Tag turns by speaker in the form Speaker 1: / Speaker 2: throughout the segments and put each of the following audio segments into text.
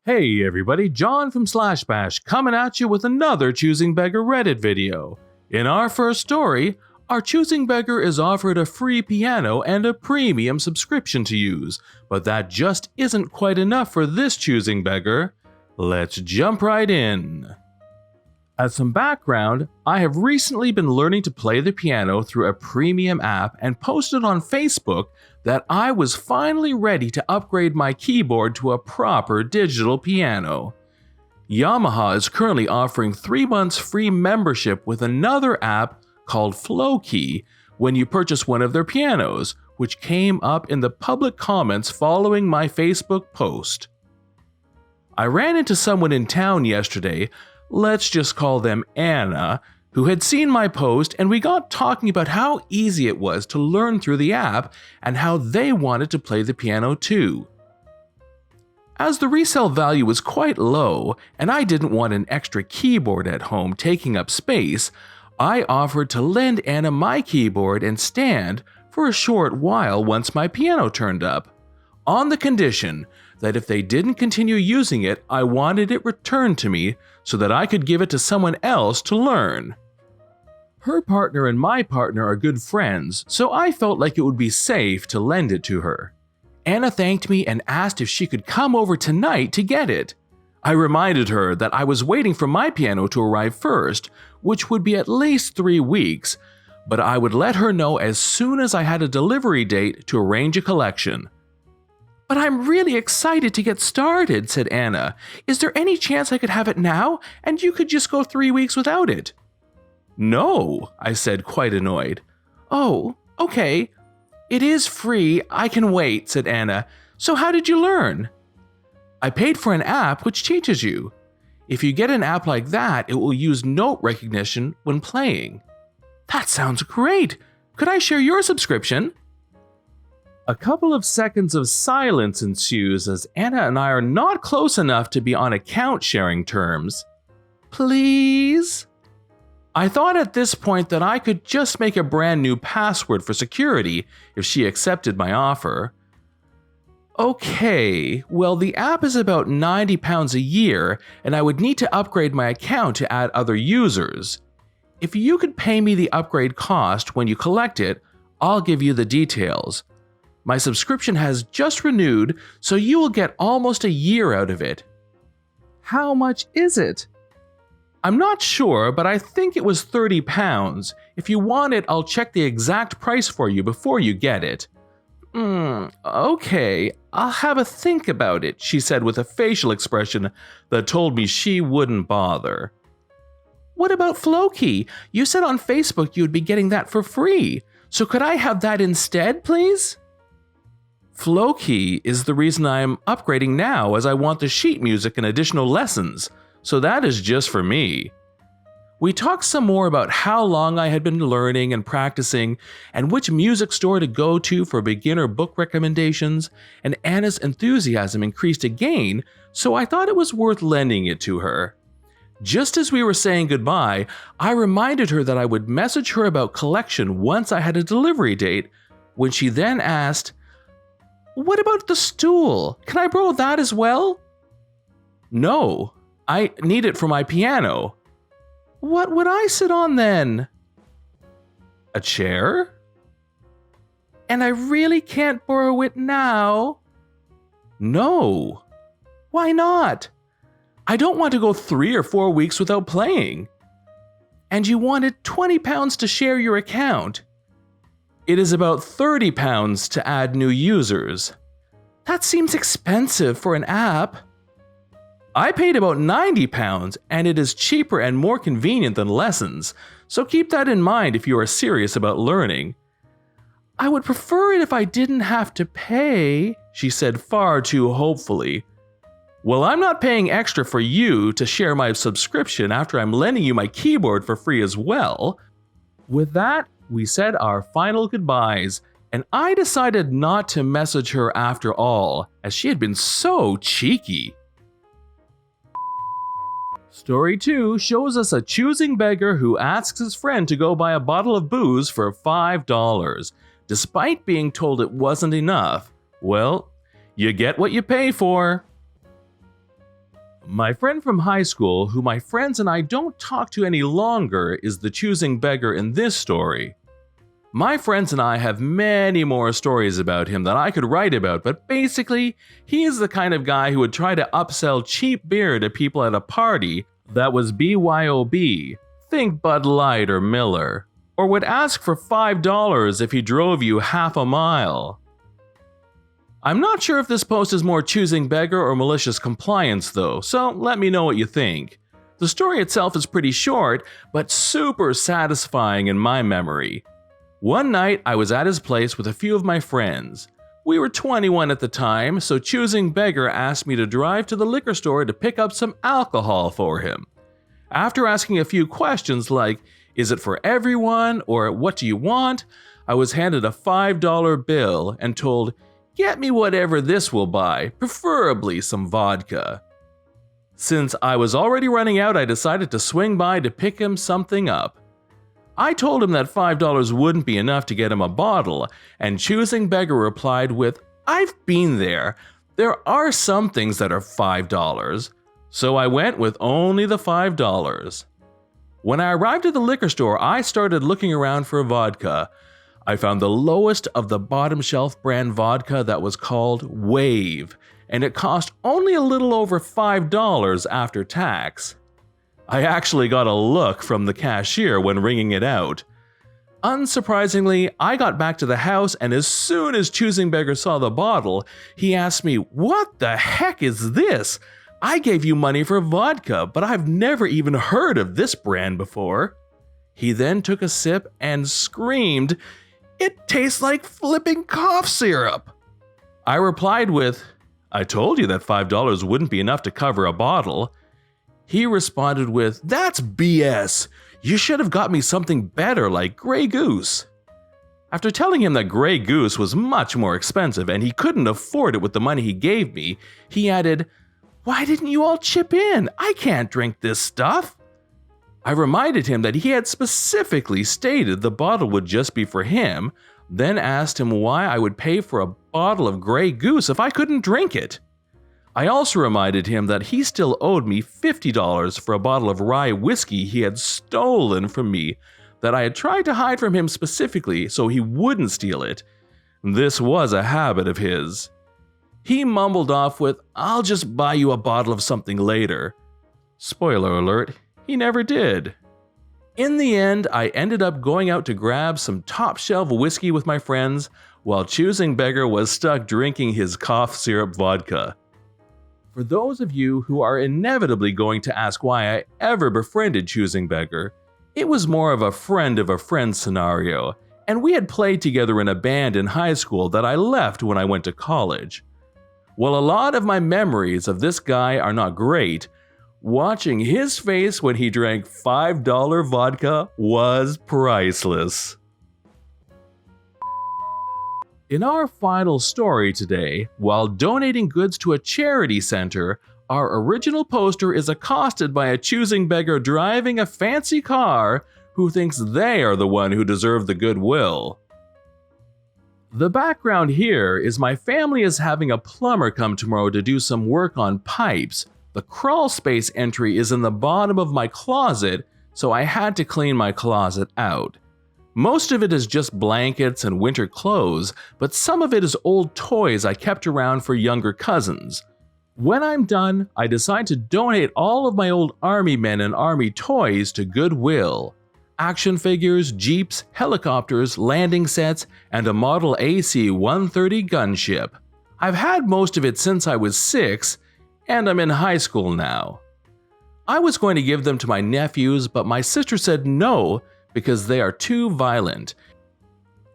Speaker 1: Hey everybody, John from Bash coming at you with another Choosing Beggar Reddit video. In our first story, our Choosing Beggar is offered a free piano and a premium subscription to use, but that just isn't quite enough for this Choosing Beggar. Let's jump right in. As some background, I have recently been learning to play the piano through a premium app and posted on Facebook that I was finally ready to upgrade my keyboard to a proper digital piano. Yamaha is currently offering 3 months free membership with another app called Flowkey when you purchase one of their pianos, which came up in the public comments following my Facebook post. I ran into someone in town yesterday, let's just call them Anna, who had seen my post, and we got talking about how easy it was to learn through the app and how they wanted to play the piano too. As the resale value was quite low and I didn't want an extra keyboard at home taking up space, I offered to lend Anna my keyboard and stand for a short while once my piano turned up, on the condition that if they didn't continue using it, I wanted it returned to me so that I could give it to someone else to learn. Her partner and my partner are good friends, so I felt like it would be safe to lend it to her. Anna thanked me and asked if she could come over tonight to get it. I reminded her that I was waiting for my piano to arrive first, which would be at least 3 weeks, but I would let her know as soon as I had a delivery date to arrange a collection. "But I'm really excited to get started," said Anna. "Is there any chance I could have it now, and you could just go 3 weeks without it?" "No," I said, quite annoyed. "Oh, okay. It is free, I can wait," said Anna. "So how did you learn?" "I paid for an app which teaches you. If you get an app like that, it will use note recognition when playing." "That sounds great. Could I share your subscription?" A couple of seconds of silence ensues as Anna and I are not close enough to be on account sharing terms. "Please?" I thought at this point that I could just make a brand new password for security if she accepted my offer. "Okay, well the app is about £90 a year and I would need to upgrade my account to add other users. If you could pay me the upgrade cost when you collect it, I'll give you the details. My subscription has just renewed, so you will get almost a year out of it." "How much is it?" "I'm not sure, but I think it was £30. If you want it, I'll check the exact price for you before you get it." Okay, I'll have a think about it," she said with a facial expression that told me she wouldn't bother. "What about Flowkey? You said on Facebook you would be getting that for free, so could I have that instead, please?" "Flowkey is the reason I am upgrading now, as I want the sheet music and additional lessons, so that is just for me." We talked some more about how long I had been learning and practicing, and which music store to go to for beginner book recommendations, and Anna's enthusiasm increased again, so I thought it was worth lending it to her. Just as we were saying goodbye, I reminded her that I would message her about collection once I had a delivery date, when she then asked, "What about the stool? Can I borrow that as well?" "No, I need it for my piano." "What would I sit on then?" "A chair?" "And I really can't borrow it now?" "No." "Why not?" "I don't want to go 3 or 4 weeks without playing." "And you wanted £20 to share your account?" "It is about £30 to add new users." "That seems expensive for an app." "I paid about £90, and it is cheaper and more convenient than lessons, so keep that in mind if you are serious about learning." "I would prefer it if I didn't have to pay," she said far too hopefully. "Well, I'm not paying extra for you to share my subscription after I'm lending you my keyboard for free as well." With that, we said our final goodbyes, and I decided not to message her after all, as she had been so cheeky. Story 2 shows us a choosing beggar who asks his friend to go buy a bottle of booze for $5, despite being told it wasn't enough. Well, you get what you pay for. My friend from high school, who my friends and I don't talk to any longer, is the choosing beggar in this story. My friends and I have many more stories about him that I could write about, but basically, he is the kind of guy who would try to upsell cheap beer to people at a party that was BYOB, think Bud Light or Miller, or would ask for $5 if he drove you half a mile. I'm not sure if this post is more choosing beggar or malicious compliance though, so let me know what you think. The story itself is pretty short, but super satisfying in my memory. One night, I was at his place with a few of my friends. We were 21 at the time, so choosing beggar asked me to drive to the liquor store to pick up some alcohol for him. After asking a few questions like, is it for everyone, or what do you want, I was handed a $5 bill and told, get me whatever this will buy, preferably some vodka. Since I was already running out, I decided to swing by to pick him something up. I told him that $5 wouldn't be enough to get him a bottle, and choosing beggar replied with, I've been there. There are some things that are $5. So I went with only the $5. When I arrived at the liquor store, I started looking around for vodka. I found the lowest of the bottom shelf brand vodka that was called Wave, and it cost only a little over $5 after tax. I actually got a look from the cashier when ringing it out. Unsurprisingly, I got back to the house, and as soon as choosing beggar saw the bottle, he asked me, what the heck is this? I gave you money for vodka, but I've never even heard of this brand before. He then took a sip and screamed, it tastes like flipping cough syrup. I replied with, I told you that $5 wouldn't be enough to cover a bottle. He responded with, that's BS. You should have got me something better like Grey Goose. After telling him that Grey Goose was much more expensive and he couldn't afford it with the money he gave me, he added, why didn't you all chip in? I can't drink this stuff. I reminded him that he had specifically stated the bottle would just be for him, then asked him why I would pay for a bottle of Grey Goose if I couldn't drink it. I also reminded him that he still owed me $50 for a bottle of rye whiskey he had stolen from me that I had tried to hide from him specifically so he wouldn't steal it. This was a habit of his. He mumbled off with, I'll just buy you a bottle of something later. Spoiler alert, he never did. In the end, I ended up going out to grab some top shelf whiskey with my friends while choosing beggar was stuck drinking his cough syrup vodka. For those of you who are inevitably going to ask why I ever befriended choosing beggar, it was more of a friend scenario, and we had played together in a band in high school that I left when I went to college. While a lot of my memories of this guy are not great, watching his face when he drank $5 vodka was priceless. In our final story today, while donating goods to a charity center, our original poster is accosted by a choosing beggar driving a fancy car who thinks they are the one who deserve the goodwill. The background here is my family is having a plumber come tomorrow to do some work on pipes. The crawl space entry is in the bottom of my closet, so I had to clean my closet out. Most of it is just blankets and winter clothes, but some of it is old toys I kept around for younger cousins. When I'm done, I decide to donate all of my old army men and army toys to Goodwill. Action figures, jeeps, helicopters, landing sets, and a model AC-130 gunship. I've had most of it since I was 6, and I'm in high school now. I was going to give them to my nephews, but my sister said no because they are too violent.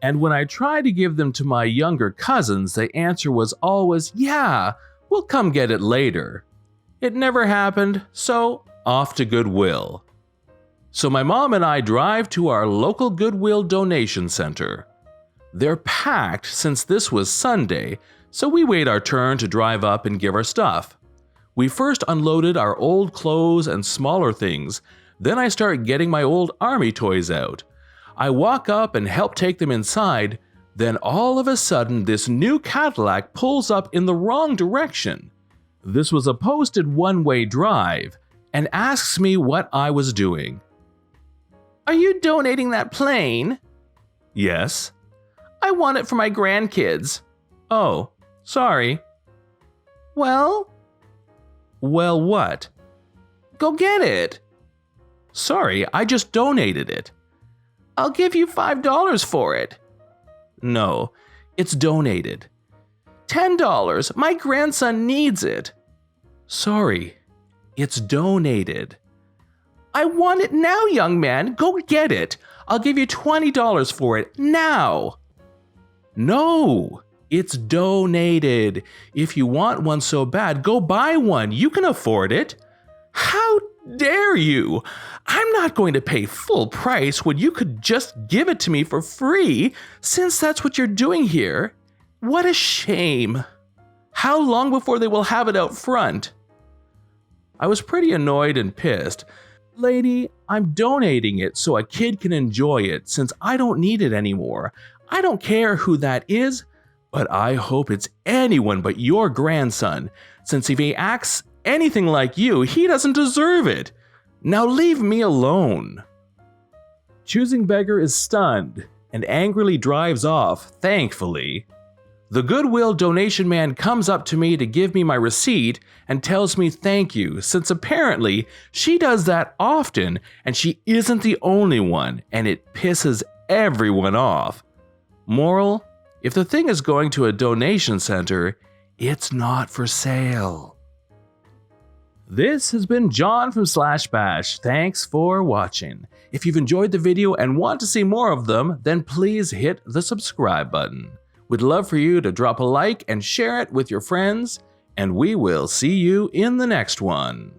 Speaker 1: And when I tried to give them to my younger cousins, the answer was always, yeah, we'll come get it later. It never happened, so off to Goodwill. So my mom and I drive to our local Goodwill donation center. They're packed since this was Sunday, so we wait our turn to drive up and give our stuff. We first unloaded our old clothes and smaller things, then I start getting my old army toys out. I walk up and help take them inside, then all of a sudden this new Cadillac pulls up in the wrong direction. This was a posted one-way drive and asks me what I was doing. Are you donating that plane? Yes. I want it for my grandkids. Oh, sorry. Well, what? Go get it. Sorry, I just donated it. I'll give you $5 for it. No, it's donated. $10, my grandson needs it. Sorry, it's donated. I want it now, young man. Go get it. I'll give you $20 for it now. No, it's donated. If you want one so bad, go buy one. You can afford it. How dare you? I'm not going to pay full price when you could just give it to me for free, since that's what you're doing here. What a shame. How long before they will have it out front? I was pretty annoyed and pissed. Lady, I'm donating it so a kid can enjoy it since I don't need it anymore. I don't care who that is, but I hope it's anyone but your grandson, since if he acts anything like you, he doesn't deserve it. Now leave me alone. Choosing Beggar is stunned and angrily drives off, thankfully. The Goodwill donation man comes up to me to give me my receipt and tells me thank you, since apparently she does that often and she isn't the only one, and it pisses everyone off. Moral: if the thing is going to a donation center, it's not for sale. This has been John from /bash. Thanks for watching. If you've enjoyed the video and want to see more of them, then please hit the subscribe button. We'd love for you to drop a like and share it with your friends, and we will see you in the next one.